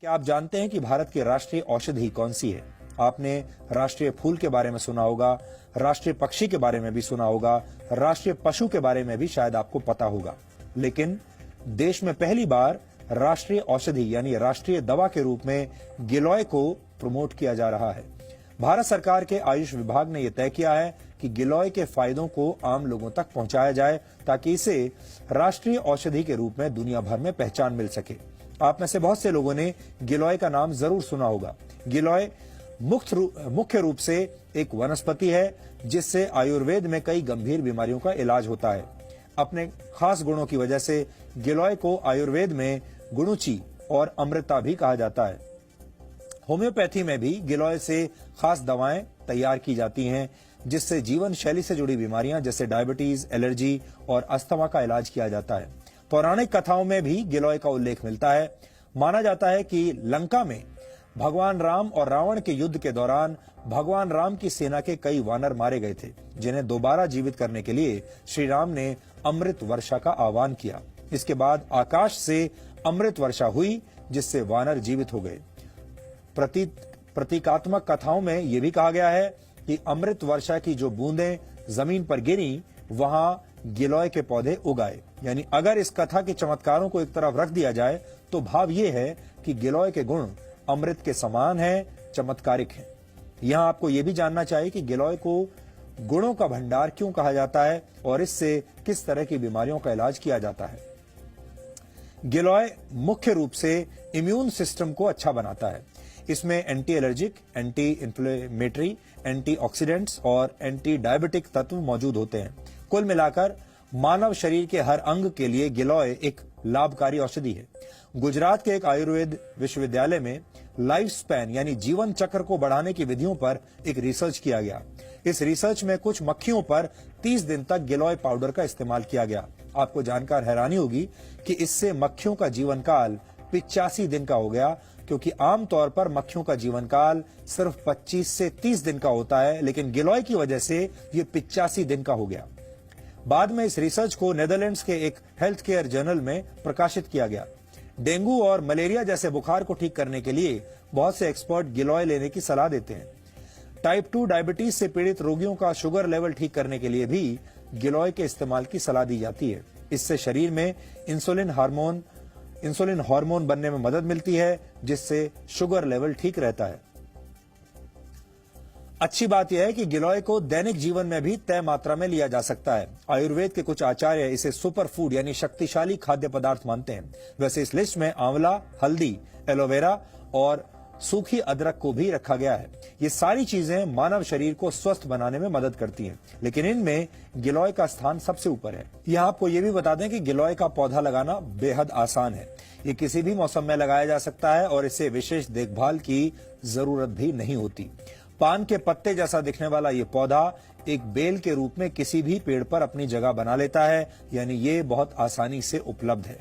क्या आप जानते हैं कि भारत की राष्ट्रीय औषधि कौन सी है? आपने राष्ट्रीय फूल के बारे में सुना होगा, राष्ट्रीय पक्षी के बारे में भी सुना होगा, राष्ट्रीय पशु के बारे में भी शायद आपको पता होगा। लेकिन देश में पहली बार राष्ट्रीय औषधि यानी राष्ट्रीय दवा के रूप में गिलोय को प्रमोट किया जा रहा है। भारत सरकार के आयुष विभाग ने यह तय किया है कि गिलोय के फायदों को आम लोगों तक पहुंचाया जाए ताकि इसे राष्ट्रीय औषधि के रूप में दुनिया भर में पहचान मिल सके। आप में से बहुत से लोगों ने गिलोय का नाम जरूर सुना होगा। गिलोय मुख्य रूप से एक वनस्पति है जिससे आयुर्वेद में कई गंभीर बीमारियों का इलाज होता है। अपने खास गुणों की वजह से गिलोय को आयुर्वेद में गुणुची और अमृता भी कहा जाता है। होम्योपैथी में भी गिलोय से खास दवाएं तैयार की जाती हैं जिससे जीवन शैली से जुड़ी बीमारियां जैसे डायबिटीज, एलर्जी और अस्थमा का इलाज किया जाता है। पौराणिक कथाओं में भी गिलोय का उल्लेख मिलता है। माना जाता है कि लंका में भगवान राम और रावण के युद्ध के दौरान भगवान राम की सेना के कई वानर मारे गए थे, जिन्हें दोबारा जीवित करने के लिए श्री राम ने अमृत वर्षा का आह्वान किया। इसके बाद आकाश से अमृत वर्षा हुई जिससे वानर जीवित हो गए। प्रतीकात्मक कथाओं में यह भी कहा गया है कि अमृत वर्षा की जो बूंदें जमीन पर गिरी वहां गिलोय के पौधे उगाए। यानी अगर इस कथा के चमत्कारों को एक तरफ रख दिया जाए तो भाव यह है कि गिलोय के गुण अमृत के समान हैं, चमत्कारिक हैं। यहां आपको यह भी जानना चाहिए कि गिलोय को गुणों का भंडार क्यों कहा जाता है और इससे किस तरह की बीमारियों का इलाज किया जाता है। गिलोय मुख्य रूप से इम्यून सिस्टम को अच्छा बनाता है। इसमें anti allergic, anti inflammatory, antioxidants और एंटी डायबिटिक तत्व मौजूद होते हैं। कुल मिलाकर मानव शरीर के हर अंग के लिए गिलोय एक लाभकारी औषधि है। गुजरात के एक आयुर्वेद विश्वविद्यालय में लाइफ स्पैन यानी जीवन चक्र को बढ़ाने की विधियों पर एक रिसर्च किया गया। इस रिसर्च में कुछ मक्खियों पर 30 दिन तक गिलोय पाउडर का इस्तेमाल किया गया। आपको जानकर हैरानी होगी कि इससे मक्खियों का जीवन काल 85 दिन का हो गया, क्योंकि आमतौर पर मक्खियों का जीवन काल सिर्फ 25 से 30 दिन का होता है, लेकिन गिलोय की वजह से ये 85 दिन का हो गया। बाद में इस रिसर्च को नेदरलैंड्स के एक हेल्थ केयर जर्नल में प्रकाशित किया गया। डेंगू और मलेरिया जैसे बुखार को ठीक करने के लिए बहुत से एक्सपर्ट गिलोय लेने की सलाह देते हैं। टाइप 2 डायबिटीज से पीड़ित रोगियों का शुगर लेवल ठीक करने के लिए भी गिलोय के इस्तेमाल की सलाह दी जाती है। इससे शरीर में इंसुलिन हार्मोन बनने में मदद मिलती है, जिससे शुगर लेवल ठीक रहता है। अच्छी बात यह है कि गिलोय को दैनिक जीवन में भी तय मात्रा में लिया जा सकता है। आयुर्वेद के कुछ आचार्य इसे सुपर फूड यानी शक्तिशाली खाद्य पदार्थ मानते हैं। वैसे इस लिस्ट में आंवला, हल्दी, एलोवेरा और सूखी अदरक को भी रखा गया है। ये सारी चीजें मानव शरीर को स्वस्थ बनाने में मदद करती हैं, लेकिन इनमें गिलोय का स्थान सबसे ऊपर है। यह आपको ये भी बता दें कि गिलोय का पौधा लगाना बेहद आसान है। ये किसी भी मौसम में लगाया जा सकता है और इसे विशेष देखभाल की जरूरत भी नहीं होती। पान के पत्ते जैसा दिखने वाला ये पौधा एक बेल के रूप में किसी भी पेड़ पर अपनी जगह बना लेता है, यानी ये बहुत आसानी से उपलब्ध है।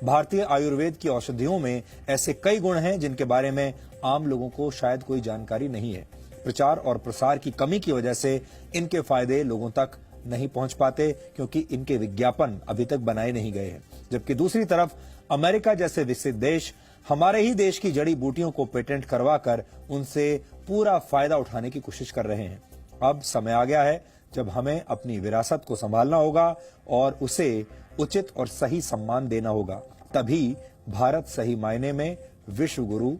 भारतीय आयुर्वेद की औषधियों में ऐसे कई गुण हैं जिनके बारे में आम लोगों को शायद कोई जानकारी नहीं है। प्रचार और प्रसार की कमी की वजह से इनके फायदे लोगों तक नहीं पहुंच पाते, क्योंकि इनके विज्ञापन अभी तक बनाए नहीं गए हैं। जबकि दूसरी तरफ अमेरिका जैसे विकसित देश हमारे ही देश की जड़ी बूटियों को पेटेंट करवाकर उनसे पूरा फायदा उठाने की कोशिश कर रहे हैं। अब समय आ गया है जब हमें अपनी विरासत को संभालना होगा और उसे उचित और सही सम्मान देना होगा। तभी भारत सही मायने में विश्व गुरु